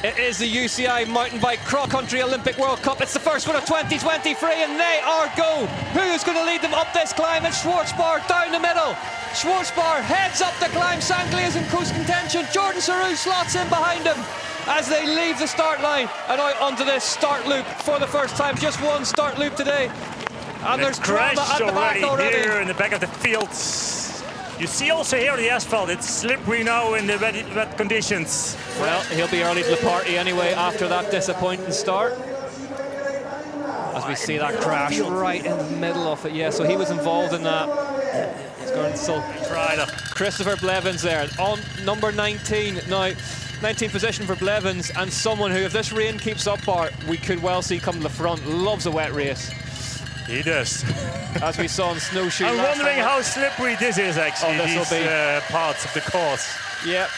It is the UCI Mountain Bike Cross Country Olympic World Cup. It's the first one of 2023 and they are go. Who is going to lead them up this climb? It's Schwarzbar down the middle. Schwarzbar heads up the climb. Sanglia is in close contention. Jordan Saru slots in behind him as they leave the start line and out onto this start loop for the first time. Just one start loop today. And there's drama at the back already. Here in the back of the field. You see also here the asphalt, it's slippery now in the wet conditions. Well, he'll be early to the party anyway after that disappointing start. As we see that crash right in the middle of it. Yeah, so he was involved in that. Christopher Blevins there on number 19. Now, 19th position for Blevins, and someone who, if this rain keeps up, Bart, we could well see come to the front. Loves a wet race. He does. As we saw in snowshoe. I'm wondering how slippery this is actually, these parts of the course. Yep.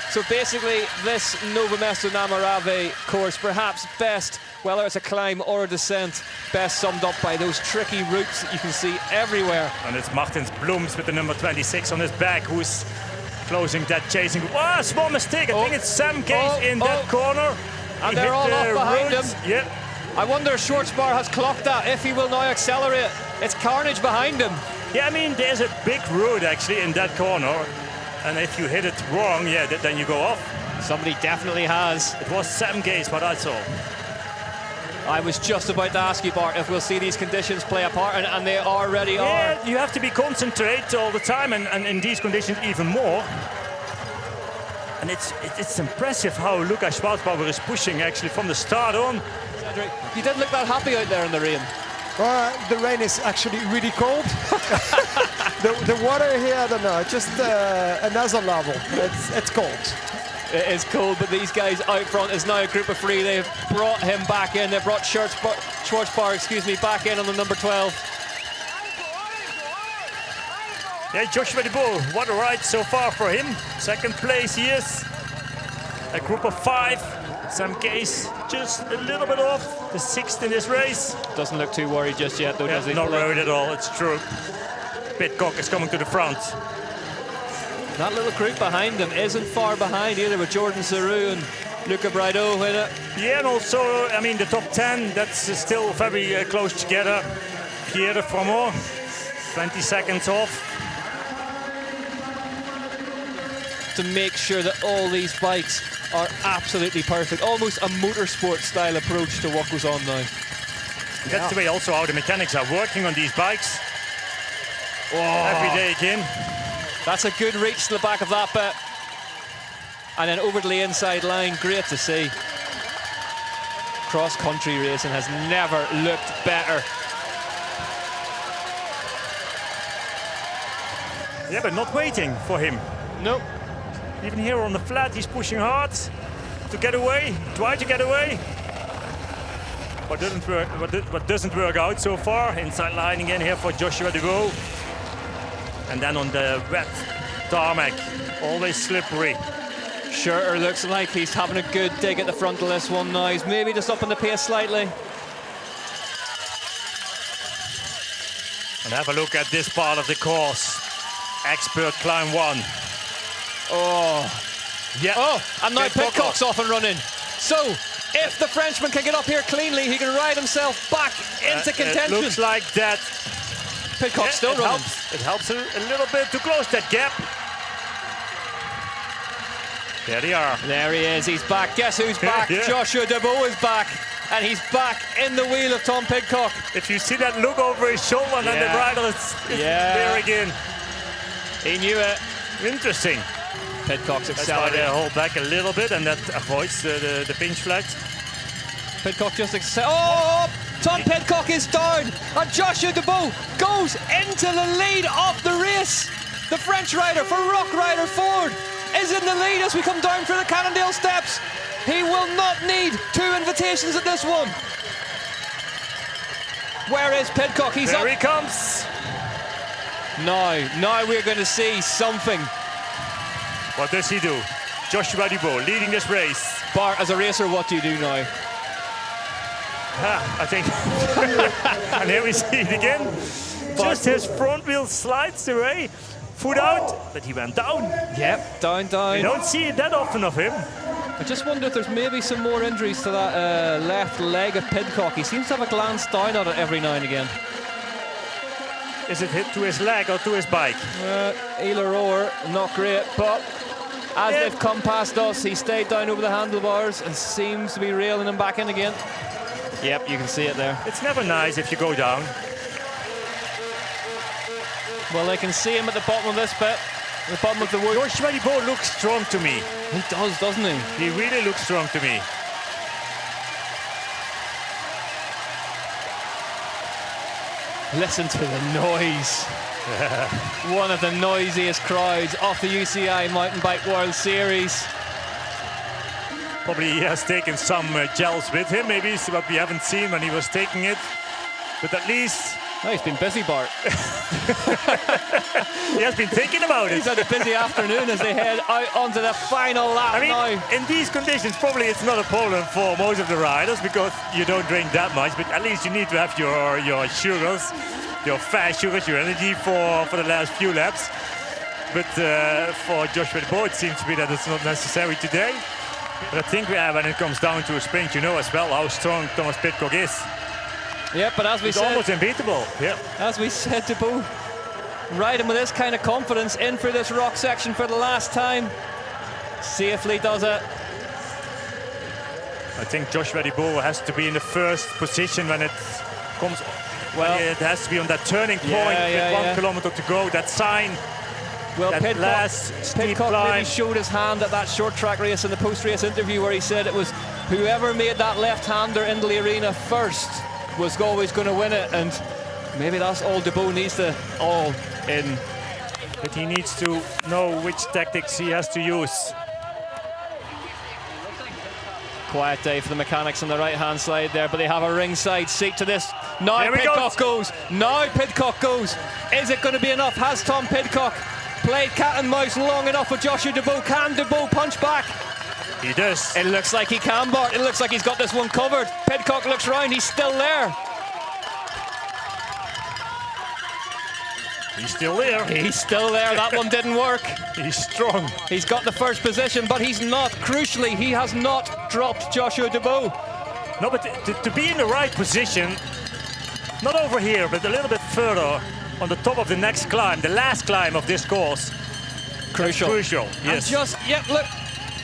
So basically, this Nové Město na Moravě course, perhaps best, whether it's a climb or a descent, best summed up by those tricky routes that you can see everywhere. And it's Martins Blums with the number 26 on his back, who's closing that chasing. Oh, small mistake. I think it's Sam Case in that corner. And they're all off behind him. Yep. I wonder if Schwarzbar has clocked that, if he will now accelerate. It's carnage behind him. Yeah, I mean, there's a big root actually in that corner. And if you hit it wrong, yeah, then you go off. Somebody definitely has. It was Sam Gaze, what I saw. I was just about to ask you, Bart, if we'll see these conditions play a part, and they already are. Yeah, you have to be concentrated all the time, and in these conditions even more. And it's impressive how Lukas Schwarzbauer is pushing actually from the start on. Cedric, you didn't look that happy out there in the rain. The rain is actually really cold. the water here, I don't know, just another level. It's cold. It is cold, but these guys out front is now a group of three. They've brought him back in. They brought Schwarzbar, back in on the number 12. Yeah, Joshua De Boer, what a ride so far for him. Second place he is. A group of 5. Sam Case just a little bit off, the 6th in this race. Doesn't look too worried just yet, though, does he? Not worried at all, it's true. Pitcock is coming to the front. That little group behind him isn't far behind either, with Jordan Saru and Luca Braido in it. Yeah, and also, I mean, the top 10, that's still very close together. Pierre Froment, 20 seconds off. To make sure that all these bikes are absolutely perfect. Almost a motorsport style approach to what goes on now. That's the way also how the mechanics are working on these bikes. Every day again. That's a good reach to the back of that bit. And then over to the inside line, great to see. Cross-country racing has never looked better. Yeah, but not waiting for him. Nope. Even here on the flat, he's pushing hard to get away, try to get away. What doesn't work out so far. Inside line again here for Joshua De Boer. And then on the wet tarmac, always slippery. Sure, looks like he's having a good dig at the front of this one now. He's maybe just upping the pace slightly. And have a look at this part of the course. Expert climb 1. Oh, yeah. Oh, and now Pitcock's off and running. So, if the Frenchman can get up here cleanly, he can ride himself back into contention. It looks like that. Pitcock's still running. It helps a little bit to close that gap. There they are. There he is. He's back. Guess who's back? Yeah. Joshua De Boer is back, and he's back in the wheel of Tom Pidcock. If you see that look over his shoulder, and then the rider is there again. He knew it. Interesting. Pidcock's accelerating. That's why they hold back a little bit, and that avoids the pinch flags. Pidcock just Tom Pidcock is down, and Joshua De Boer goes into the lead of the race. The French rider for Rock Rider Ford is in the lead as we come down through the Cannondale steps. He will not need 2 invitations at this one. Where is Pidcock? He's there up. He comes. Now we're going to see something. What does he do? Joshua De Boer leading this race. Bart, as a racer, what do you do now? I think, and here we see it again. Just his front wheel slides away, foot out, but he went down. Yep, down. You don't see it that often of him. I just wonder if there's maybe some more injuries to that left leg of Pidcock. He seems to have a glance down at it every now and again. Is it hit to his leg or to his bike? Either or, not great, but as they've come past us, he stayed down over the handlebars and seems to be reeling him back in again. Yep, you can see it there. It's never nice if you go down. Well, they can see him at the bottom of this bit, the bottom of the wood. Joshua DeBow looks strong to me. He does, doesn't he? He really looks strong to me. Listen to the noise. One of the noisiest crowds of the UCI Mountain Bike World Series. Probably he has taken some gels with him, maybe it's what we haven't seen when he was taking it. But at least... Oh, he's been busy, Bart. He has been thinking about it. He's had a busy afternoon as they head out onto the final lap now. In these conditions, probably it's not a problem for most of the riders because you don't drink that much, but at least you need to have your sugars, your fast sugars, your energy for the last few laps. But for Joshua DeBow, it seems to be that it's not necessary today. But I think when it comes down to a sprint, you know as well how strong Thomas Pidcock is. Yeah, but as we He's said, almost unbeatable. Yeah. As we said, DeBow riding with this kind of confidence in for this rock section for the last time. Safely does it. I think Joshua DeBow has to be in the first position when it comes. Well, it has to be on that turning point with 1 kilometer to go. That sign. Well, that Pidcock maybe showed his hand at that short track race in the post-race interview where he said it was whoever made that left-hander into the arena first was always going to win it, and maybe that's all DeBow needs to all in. But he needs to know which tactics he has to use. Quiet day for the mechanics on the right-hand side there, but they have a ringside seat to this. Now Pidcock goes. Now Pidcock goes. Is it going to be enough? Has Tom Pidcock played cat and mouse long enough with Joshua DeBow? Can DeBow punch back? He does. It looks like he can, Bart. It looks like he's got this one covered. Pidcock looks round. He's still there. He's still there. He's still there. That one didn't work. He's strong. He's got the first position, but he's not. Crucially, he has not dropped Joshua DeBow. No, but to be in the right position, not over here, but a little bit further on the top of the next climb, the last climb of this course. Crucial. Crucial, yes. And look.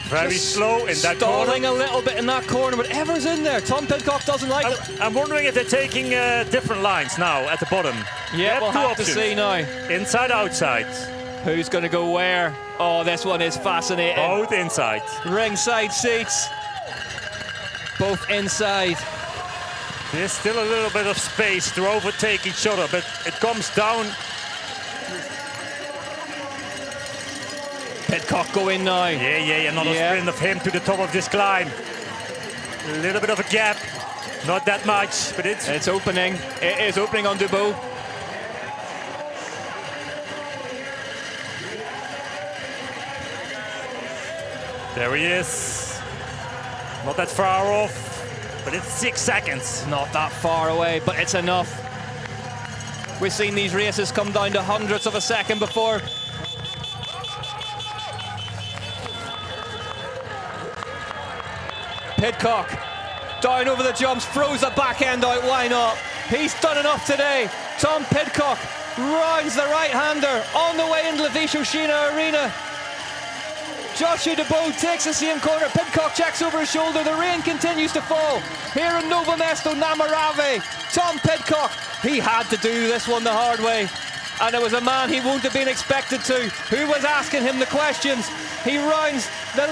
Very slow in that corner. Stalling a little bit in that corner, but Ever's in there. Tom Pidcock doesn't like it. I'm wondering if they're taking different lines now at the bottom. Yeah, we'll have to see now. Inside, outside. Who's going to go where? Oh, this one is fascinating. Both inside. Ringside seats. Both inside. There's still a little bit of space to overtake each other, but it comes down. Pidcock going now. Yeah, another sprint of him to the top of this climb. A little bit of a gap, not that much, but it's opening. It is opening on DeBow. There he is. Not that far off, but it's 6 seconds. Not that far away, but it's enough. We've seen these races come down to hundredths of a second before. Pidcock down over the jumps, throws the back end out, why not? He's done enough today. Tom Pidcock rounds the right-hander on the way into the Vysočina Arena. Joshua DeBow takes the same corner. Pidcock checks over his shoulder. The rain continues to fall here in Nové Město na Moravě. Tom Pidcock, he had to do this one the hard way. And it was a man he wouldn't have been expected to, who was asking him the questions. He rounds the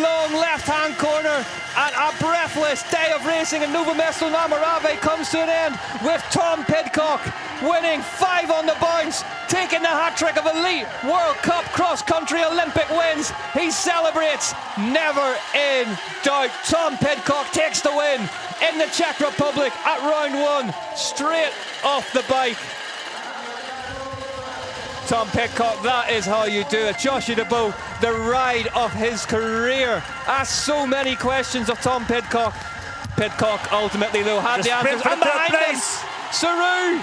long left-hand corner, and a breathless day of racing in Nové Město na Moravě comes to an end with Tom Pidcock winning 5 on the bounce, taking the hat-trick of elite World Cup cross-country Olympic wins. He celebrates, never in doubt. Tom Pidcock takes the win in the Czech Republic at round 1, straight off the bike. Tom Pidcock, that is how you do it. Joshua DeBow, the ride of his career. Asked so many questions of Tom Pidcock. Pidcock ultimately, though, had the answers. And behind him, Saru.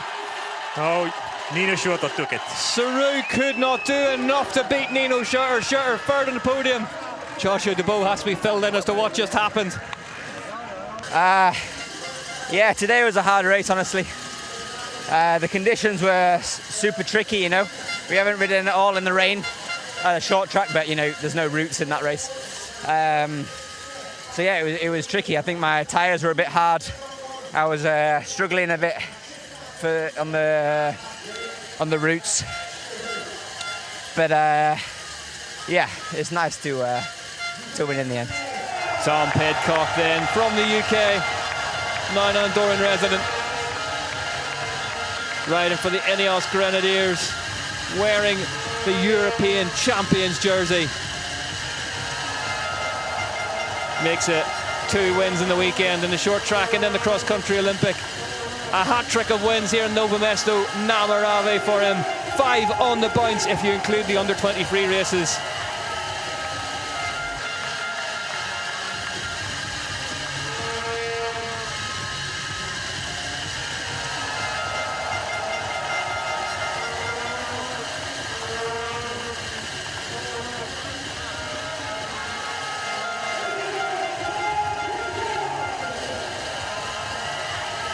Oh, Nino Schurter took it. Saru could not do enough to beat Nino Schurter. Schurter third on the podium. Joshua Dubois has to be filled in as to what just happened. Yeah, today was a hard race, honestly. The conditions were super tricky, you know. We haven't ridden at all in the rain. A short track, but, you know, there's no roots in that race. So yeah, it was tricky. I think my tyres were a bit hard. I was struggling a bit on the roots. But yeah, it's nice to win in the end. Tom Pidcock then from the UK, non-Andorran resident, riding for the Ineos Grenadiers, wearing the European Champions jersey. Makes it 2 wins in the weekend in the short track and then the cross-country Olympic. A hat-trick of wins here in Nové Město, na Moravě for him. 5 on the bounce if you include the under-23 races.